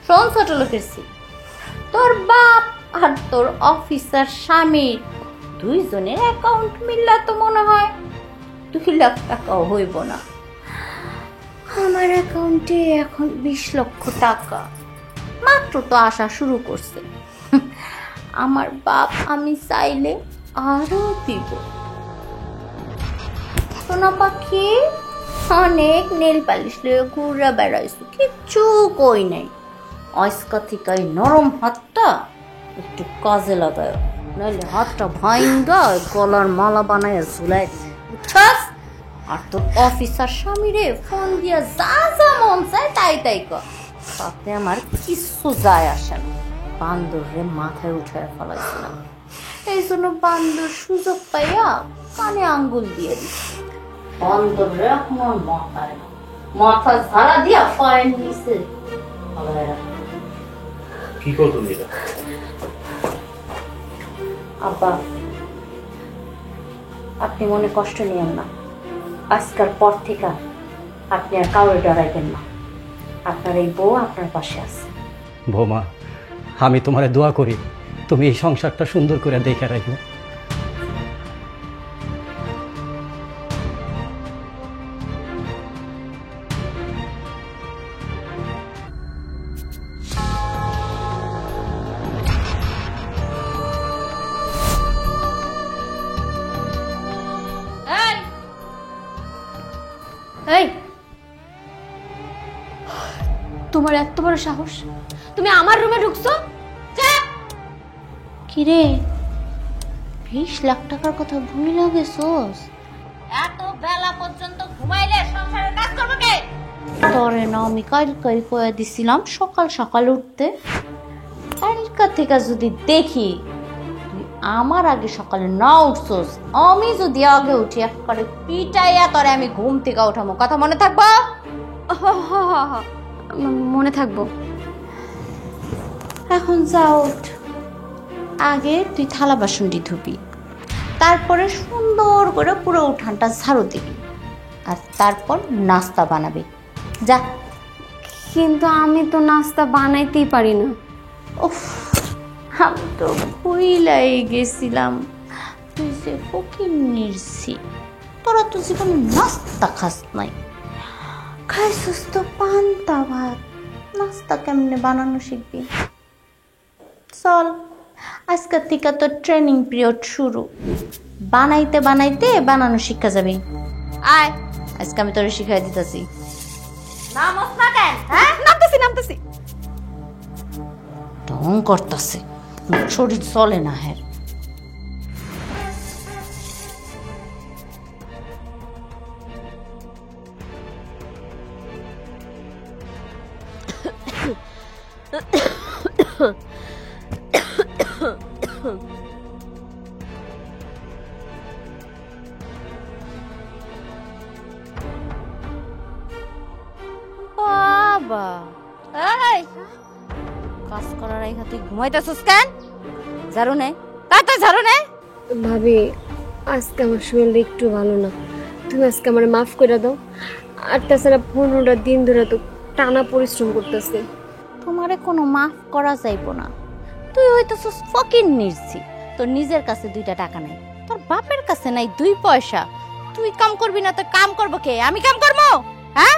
শোন ছোট লোকের ছি, তোর বাপ আর তোর অফিসার স্বামীর দুইজনের অ্যাকাউন্ট মিললে তো মনে হয় 2 লাখ টাকাও হইব না। আমার অ্যাকাউন্টে এখন 20 লক্ষ টাকা মাত্র তো আসা শুরু করছে। আমার বাপ আমি চাইলে আরো দিব। সোনা পাখি অনেক নেল পালিশ লিয়ে ঘুরে বেড়াইছো, কিচ্ছু কই নাই। আজকা থেকে এই নরম হাতটা একটু কাজে লাগায়, নাহলে হাতটা ভাঙ্গা গলার মালা বানায় ঝুলাই দিবে, বুঝছাস? আর তোর অফিসার স্বামীরে ফোন দিয়া যা যা মন চায় তাই তাই কর, তাতে আমার কিচ্ছু যায় আসে না। বান্দরে মাথায় উঠায় ফেলাইছিলাম, এই জন্য বান্দর সুযোগ পাইয়া কানে আঙ্গুল দিয়ে দিচ্ছে। বান্দরে এখন আর মাথায় না, মাথা ঝাড়া দিয়া পায়ের নিচে ফেলায় রাখে। কি করো তুমি এটা? আব্বা, আপনি মনে কষ্ট নিয়েন না। আজকাল পর থেকে আপনি আর কাউরে ডরাইবেন না। আপনার এই বউ আপনার পাশে আছে। বৌমা, আমি তোমারে দোয়া করি তুমি এই সংসারটা সুন্দর করে দেখে রাখো। এই, তোমার এত বড় সাহস, তুমি আমার রুমে ঢুকছো? কিরে, 20 লাখ টাকার কথা ভুলে গেছোস? এত বেলা পর্যন্ত ঘুমাইলে সংসারের কাজ করবে কে? তরে না আমি কালকাই কয়ে দিছিলাম সকাল সকাল উঠতে। কালকা থেকে যদি দেখি তুই আমার আগে সকালে না উঠছোস, আমি যদি আগে উঠি একবারে পিটাইয়া তরে আমি ঘুম থেকে উঠামো, কথা মনে থাকবো? মনে থাকবো। এখন যা উঠ, আগে তুই থালা বাসনটি ধুবি, তারপরে সুন্দর করে পুরো উঠানটা ঝাড়ু দিবি, আর তারপর নাস্তা বানাবি। যা। কিন্তু আমি তো নাস্তা বানাইতেই পারি না। উফ, আমি তো ভুলাই গেছিলাম তুই যে ফকির নির্ছি, তোরা তো জীবনে নাস্তা খাস নাই, খাইছিস তো পান্তা ভাত, নাস্তা কেমনে বানানো শিখবি? চল, আজকের থেকে তো ট্রেনিং পিরিয়ড শুরু। বানাইতে বানাইতে বানানো শিক্ষা যাবে। আয় আজকে আমি তোরে শিখাই দিতেছি। নামস না কেন? হ্যাঁ নামতেছি ঢং করতেছে, শরীর চলে না। হ্যাঁ বাবা, এই কাজ করার আগে তুই ঘুমাইতেছিস কেন? ঝাড়ু নে, তাড়াতাড়ি ঝাড়ু নে। ভাবি আজকে আমার শরীরটা একটু ভালো না, তুমি আজকে আমার মাফ করে দাও। আর তাছাড়া 15টা দিন ধরে তো টানা পরিশ্রম করতেছি। তোমারে কোনো মাফ করা যাইব না। তুই হইতেছিস ফকির নির্ছি, তোর নিজের কাছে 2টা টাকা নাই, তোর বাপের কাছে নাই 2 পয়সা। তুই কাম করবি না তো কাম করবো কে? আমি কাম করবো? হ্যাঁ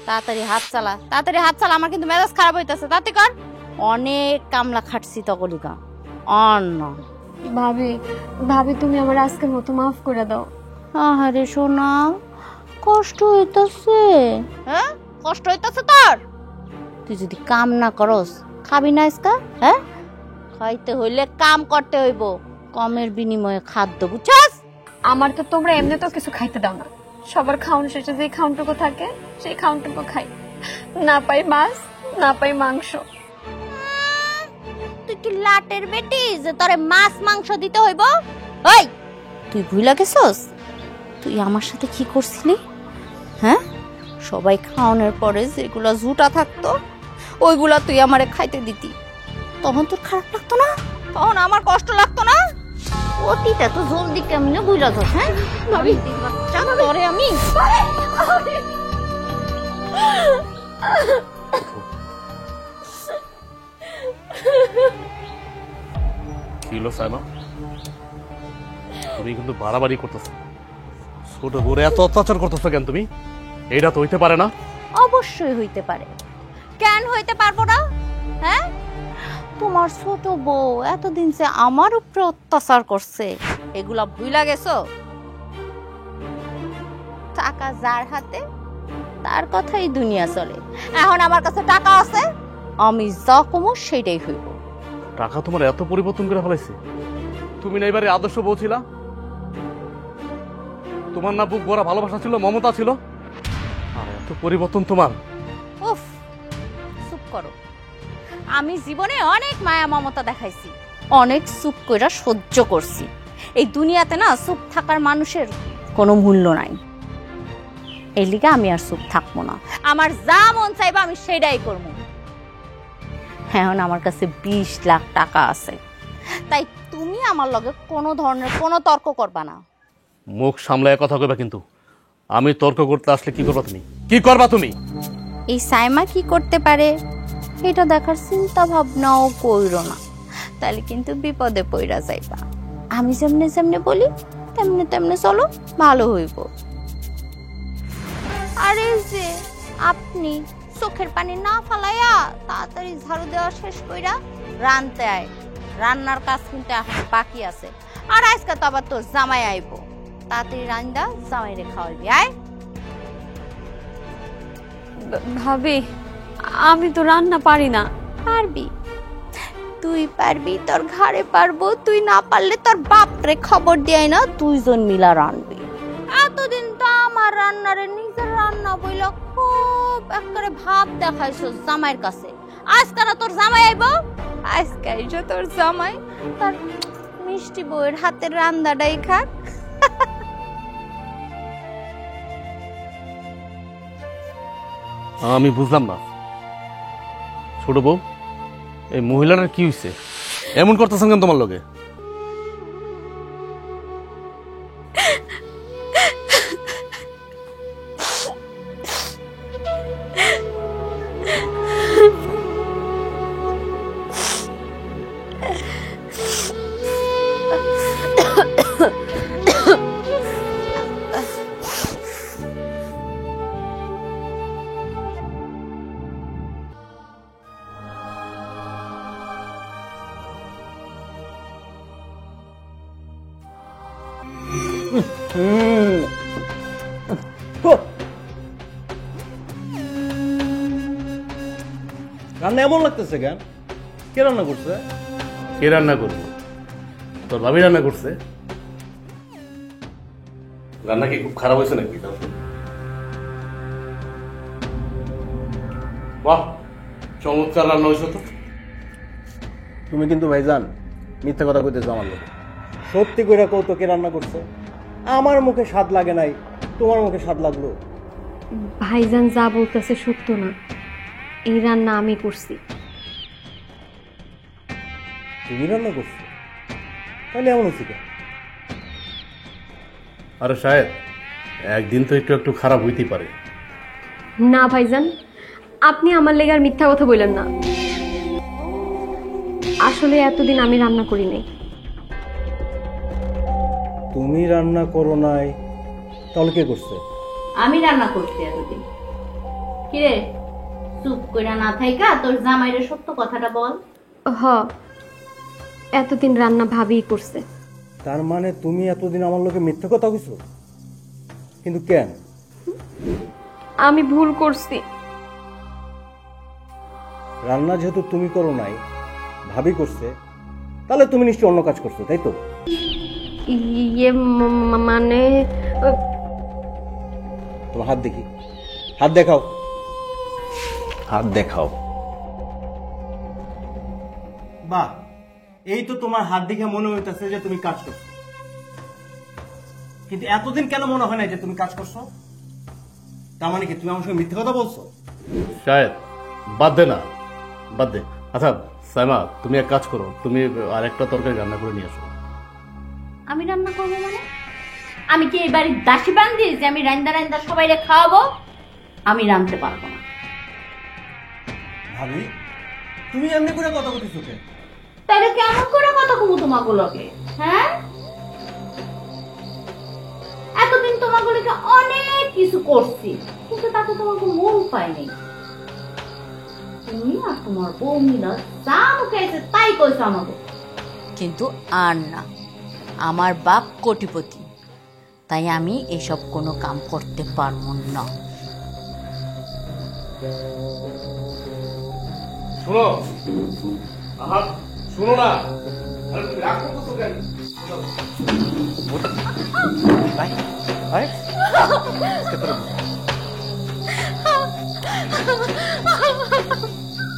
তাড়াতাড়ি হাত চালা, তাড়াতাড়ি হাত চালা, আমার কিন্তু মেজাজ খারাপ হইতেছে। তাড়াতাড়ি কর, অনেক কামলা খাটছি তকলিকা। অন্য ভাবি তুমি আমার আজকের মতো মাফ করে দাও। আহারে সোনা, কষ্ট হইতাছে। হ্যাঁ কষ্ট হইতাছে তোর? তুই যদি কাম না করস খাবি না আজকা? হ্যাঁ খাইতে হইলে কাম করতে হইব, কমের বিনিময়ে খাদ্য, বুঝছস? আমার তো তোমরা এমনি তো কিছু খাইতে দাও না, সবার খাওয়ান শেষে যে খাওয়ানটুকু থাকে সেই খাওয়ানটুকু খাই, না পাই মাছ না পাই মাংস। তুই কি লাটের বেটি যে তোরে মাছ মাংস দিতে হইব? ওই তুই ভুলা গেছস তুই আমার সাথে কি করছিলি? হ্যাঁ সবাই খাওয়ানোর পরে যেগুলা জুটা থাকতো ওইগুলা তুই আমারে খাইতে দিতি, তখন তোর খারাপ লাগতো না? তখন আমার কষ্ট লাগতো না? অতীতে তো জলদি কেমনে ভুলা যাস? হ্যাঁ ভাবি বাচ্চা তোরে আমি কি হলো সাইমা, তুমি কিন্তু বাড়াবাড়ি করতেছো। ছোট বউরে এত অত্যাচার করতেছো কেন তুমি? এইটা তো হইতে পারে না। অবশ্যই হইতে পারে, কেন হইতে পারবো না? হ্যাঁ তোমার ছোট বউ এতদিন যে আমার উপরে অত্যাচার করছে এগুলা ভুইলা গেছো? টাকা যার হাতে তার কথাই দুনিয়া চলে। এখন আমার কাছে টাকা আছে, আমি যা কমো সেটাই হইব। টাকা তোমার এত পরিবর্তন করে ফেলাইছে? তুমি না এবারে আদর্শ বউ ছিলা? তোমার না বুক ভরা ভালোবাসা ছিল, মমতা ছিল, আর এত পরিবর্তন তোমার? উফ চুপ করো। আমি জীবনে অনেক মায়া মমতা দেখাইছি, অনেক চুপ কইরা সহ্য করছি। এই দুনিয়াতে না চুপ থাকার মানুষের কোনো মূল্য নাই। এই লিগে আমি আর চুপ থাকবো না, আমার যা মন চাইবা আমি সেটাই করবো। এখন আমার কাছে 20 লাখ টাকা আছে, তাই তুমি আমার লগে কোনো ধরনের কোনো তর্ক করবা না। মুখ সামলায় কথা কইবা কিন্তু। আমি তর্ক করতে আসলে কি করবা তুমি? কি করবা তুমি? এই সাইমা কি করতে পারে এটা দেখার চিন্তা ভাবনাও কইরো না, তাহলে কিন্তু বিপদে পইরা যাইবা। আমি যেমনে যেমনে বলি তেমনে তেমনে চলো, ভালো হইব। আরে যে আপনি চোখের পানি না ফালাইয়া তাড়াতাড়ি ঝাড়ু দেওয়া শেষ কইরা রানতে আয়, রান্নার কাজ কিন্তু এখন বাকি আছে। আর আজকে তো আবার তোর জামাই আইব, তাড়াতাড়ি রান্দা জামাইরে খাওয়াবি। আয় ভাবি আমি তো রান্না পারি না। পারবি, তুই পারবি, তোর ঘরে পারবো। তুই না পারলে তোর বাপরে খবর দিয়ে না, 2 জন মিলা রানবি। এতদিন তো আমার রান্নারে নিজের রান্না বইলা খুব একবারে ভাব দেখাইছো জামাইয়ের কাছে। আজকে না তোর জামাই আইব, আজকে আইসো তোর জামাই, তার মিষ্টি বউয়ের হাতের রান্নাটাই খাক। আমি বুঝলাম না ছোট বউ, এই মহিলাটার কি হইছে? এমন করতেছেন কেন তোমার লগে? রান্না এমন লাগতেছে কেন? কে রান্না করছে? কে রান্না করবে? তোর ভাবি রান্না করছে। রান্না কি খুব খারাপ হয়েছে নাকি? বাহ, চমৎকার রান্না হয়েছে তো। তুমি কিন্তু ভাইজান মিথ্যা কথা কইতেছো আমার লোক। সত্যি কইরা কও তো কে রান্না করছে? আমার মুখে স্বাদ লাগে নাই, তোমার মুখে স্বাদ লাগলো। ভাইজান যা বলতেছে সত্য না, এই রান্না আমি করছি। তুমি রান্না করছো? তাহলে এমন হচ্ছে কেন? আরে সাহেব, একদিন তো একটু একটু খারাপ হইতেই পারে। না ভাইজান, আপনি আমার লেগে আর মিথ্যা কথা বললেন না। আসলে এতদিন আমি রান্না করি নাই। তুমি রান্না করো নাই তাহলে কে করছে? আমি রান্না করছি এতদিন। কিরে, চুপ কইরা না থাইকা তোর জামাইরে সত্য কথাটা বল। হ, এতদিন রান্না ভাবিই করছে। তার মানে তুমি এতদিন আমার লোকে মিথ্যা কথা কইছো? কিন্তু কেন? আমি ভুল করছি। রান্না যেহেতু তুমি করো নাই, ভাবি করছে, তাহলে তুমি নিশ্চয়ই অন্য কাজ করছো, তাই তো? ইয়ে মানে তোমার হাত দেখি, হাত দেখাও, হাত দেখাও। বাহ, এই তো তোমার হাত দেখে মনে হইতেছে যে তুমি কাজ করছো, কিন্তু এতদিন কেন মনে হয় না যে তুমি কাজ করছো? তার মানে কি তুমি আমার সঙ্গে মিথ্যে কথা বলছো? সাহেব বাদ দে না, বাদ দে। আচ্ছা সাইমা, তুমি এক কাজ করো, তুমি আরেকটা তরকারি রান্না করে নিয়ে আসো। আমি রান্না করবো মানে? আমি কি এই বাড়ির দাসী বান্ধি যে আমি রান্দা রান্দা সবাইরে খাওয়াবো? আমি রাঁধতে পারবো না। ভাবি, তুমি এমনি করে কথা বলতেছো কেন? তাহলে কেমন করে কথা কমু তোমাগুলোকে? হ্যাঁ, এতদিন তোমাগুলোকে অনেক কিছু করছি, কিন্তু তাতে তোমাকে মন পাইনি। তুমি আর তোমার বউ মিলা যা মুখে এসে তাই কইছো আমাকে। কিন্তু আর না, আমার বাপ কোটিপতি, তাই আমি এসব কোনো কাম করতে পারবো না। শোনো, আহা শোনো না, আরে তুমি রাগ করতেছো কেন? ভাই, ভাই,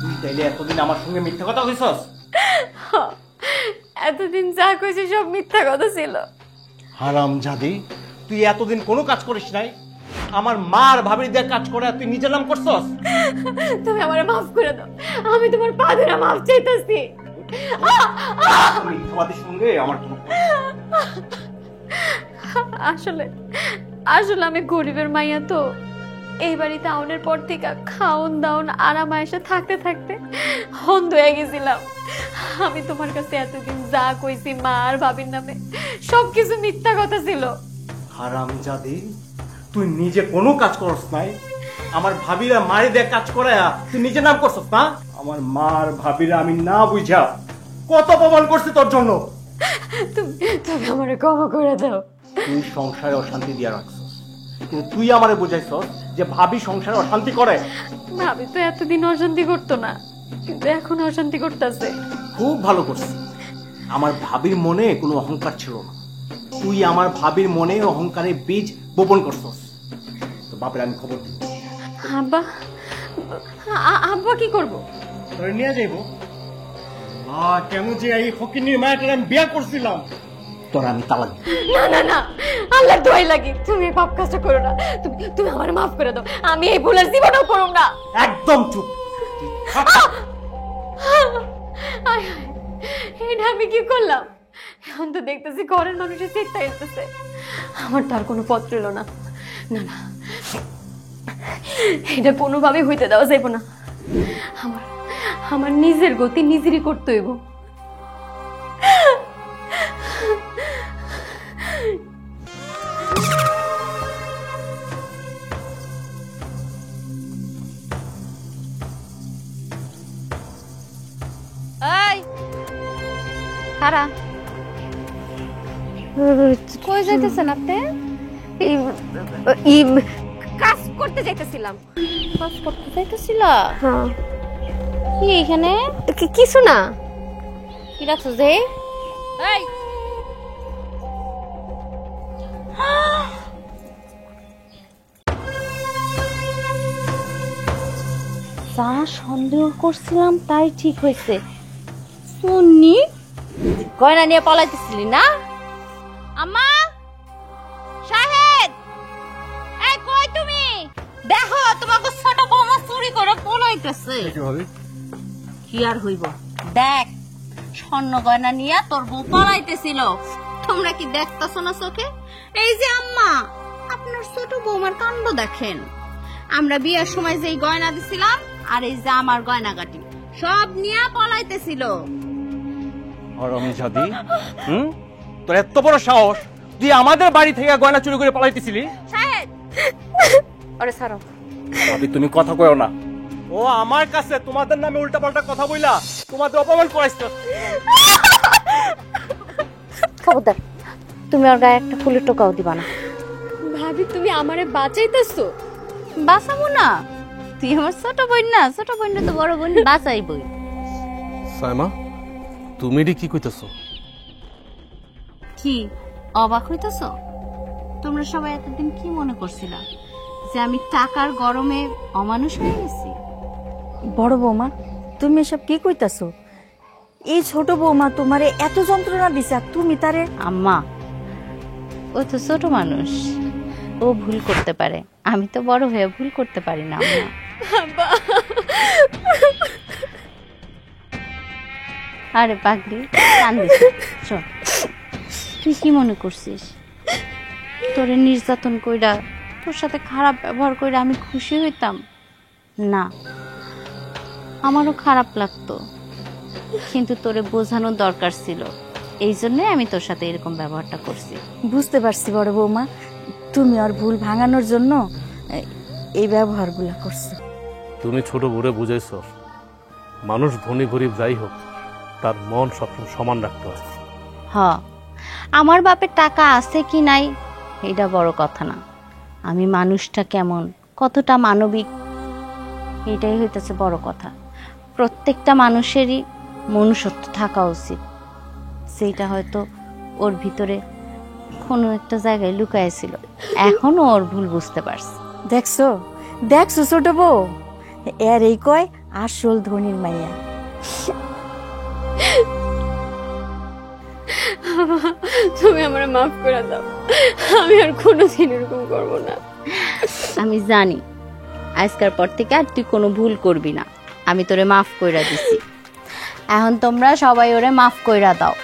তুই তাইলে এতদিন আমার সঙ্গে মিথ্যা কথা কইছস? এতদিন যা কইছি সব মিথ্যা কথা ছিল। হারামজাদি, তুই এতদিন কোনো কাজ করিস নাই, আমার মার ভাবির দিয়ে কাজ করে আর তুই নিজের নাম করছস? তুমি আমারে মাফ করে দাও, আমি তোমার পা ধরে মাফ চাইতাছি। মিথ্যাবাদীর সঙ্গে আমার কোনো আসলে আসলে আমি গরিবের মাইয়া তো, এই বাড়িতে আউনের পর থেকে খাওন দাওন আরাম আয়েশে থাকতে থাকতে হন্দ হয়ে গেছিলাম। আমি তোমার কাছে এতদিন যা কইছি মা আর ভাবির নামে সবকিছু মিথ্যা কথা ছিল। হারামজাদি, তুই নিজে কোনো কাজ করস নাই, আমার ভাবিরা মারি দিয়ে কাজ করে তুই নিজের নাম করছস না? আমার মার ভাবিরা আমি না বুঝা কত অপমান করছি তোর জন্য। তুমি তুমি আমারে ক্ষমা করে দাও। তুই সংসারে অশান্তি দিয়া রাখছস, কিন্তু তুই আমারে বুঝাইছস যে ভাবি সংসারে অশান্তি করে। ভাবি তো এতদিন অশান্তি করতো না, কিন্তু এখন অশান্তি করতেছে। খুব ভালো করছিস, আমার ভাবির মনে কোনো অহংকার ছিল না, তুই আমার ভাবির মনে অহংকারের বীজ বপন করছস। তো বাপরে আমি খবর দিব। আব্বা, আব্বা কি করব? তোরে নিয়ে যাইব। কেমন যে এই ফকিনীর মায়াটার আমি বিয়ে করছিলাম, তোর আমি তালাক দিব। না না না, আল্লাহর দোয়াই লাগি, তুমি এই পাপ কাজটা করো না। তুমি তুমি আমারে মাফ করে দাও, আমি এই ভুলের জীবনেও করব না। একদম চুপ। আয় হায়, এটা আমি কি করলাম? এখন তো দেখতেছি ঘরের মানুষের চিন্তা এসেছে, আমার তো আর কোনো পথ রইল না। না না, এটা কোনোভাবেই হইতে দেওয়া যাইব না। আমার আমার নিজের গতি নিজেরই করতে হইব। এই খারা, কই যাইতেছেন আপনি? কাজ করতে যাইতেছিলাম। কাজ করতে চাইতেছিল? হ্যাঁ। কি এখানে কিছু না। কি রাখছো যে? এই যা সন্দেহ করছিলাম তাই ঠিক হয়েছে। সুন্নি গয়না নিয়ে পলাইতেছিলি না? আম্মা, শাহেদ, এই কই তুমি? দেখো তোমাকে ছোট বৌমা চুরি করে পলাইতেছে। কি আর হইব, দেখ স্বর্ণ গয়না নিয়ে তোর বউ পলাইতেছিল। তোমরা কি দেখতেছো না চোখে? এই যে আম্মা, আপনার ছোট বৌমার কাণ্ড দেখেন। আমরা বিয়ের সময় যেই গয়না দিছিলাম আর এই যে আমার গয়না গাটি সব নিয়ে পলাইতেছিল। হরমজাদি, তোর এত বড় সাহস, তুই আমাদের বাড়ি থেকে গয়না চুরি করে পালাইতেছিলি? শাহেদ, আরে ছাড়ো। ভাবি তুমি কথা কয়ো না। ও আমার কাছে তোমাদের নামে উল্টাপাল্টা কথা বইলা তোমাদের অপমান করাইছে। খবরদার, তুমি ওর গায়ে একটা ফুলের টোকাও দিবা না। ভাবি তুমি আমারে বাঁচাইতেছো? বাঁচাবো না? তুই আমার ছোট বোন না, ছোট বোন তো বড় বোন বাঁচাইবই। সাইমা, তুমি কি কইতেছো? কি অবাক হইতেছ? তোমরা সবাই এতদিন কি মনে করছিলা যে আমি টাকার গরমে অমানুষ হয়ে গেছি? বড় বৌমা, তুমি এসব কি কইতাছো? এই ছোট বৌমা তোমারে এত যন্ত্রণা দিছে আর তুমি তারে। আম্মা, ও তো ছোট মানুষ, ও ভুল করতে পারে। আমি তো বড় হয়ে ভুল করতে পারি না আম্মা। আরে পাগলি, কান্দিস না। শোন, তুই কি মনে করছিস তোরে নির্যাতন কইরা, তোর সাথে খারাপ ব্যবহার কইরা আমি খুশি হইতাম? না, আমারও খারাপ লাগতো, কিন্তু তোরে বোঝানোর দরকার ছিল। এই জন্যই আমি তোর সাথে এরকম ব্যবহারটা করছি। বুঝতে পারছি বড় বৌমা, তুমি আর ভুল ভাঙানোর জন্য এই ব্যবহারগুলো করছো। তুমি ছোট বউরে বুঝাইছো, মানুষ ধনী গরিব যাই হোক তার মন সবসময় সমান রাখতে হয়। হ, আমার বাপের টাকা আছে কি নাই এটা বড় কথা না, আমি মানুষটা কেমন, কতটা মানবিক, এটাই হইতেছে বড় কথা। প্রত্যেকটা মানুষেরই মনুষ্যত্ব থাকা উচিত, সেইটা হয়তো ওর ভিতরে কোনো একটা জায়গায় লুকাইছিল। এখনো ওর ভুল বুঝতে পারছে। দেখছো দেখছো ছোট বউ, এর এই কয় আসল ধনির মাইয়া। তুমি আমারে মাফ করে দাও, আমি আর কোনোদিন এরকম করবো না। আমি জানি আজকের পর থেকে আর তুই কোনো ভুল করবি না, আমি তোরে মাফ কইরা দিছি। এখন তোমরা সবাই ওরে মাফ কইরা দাও।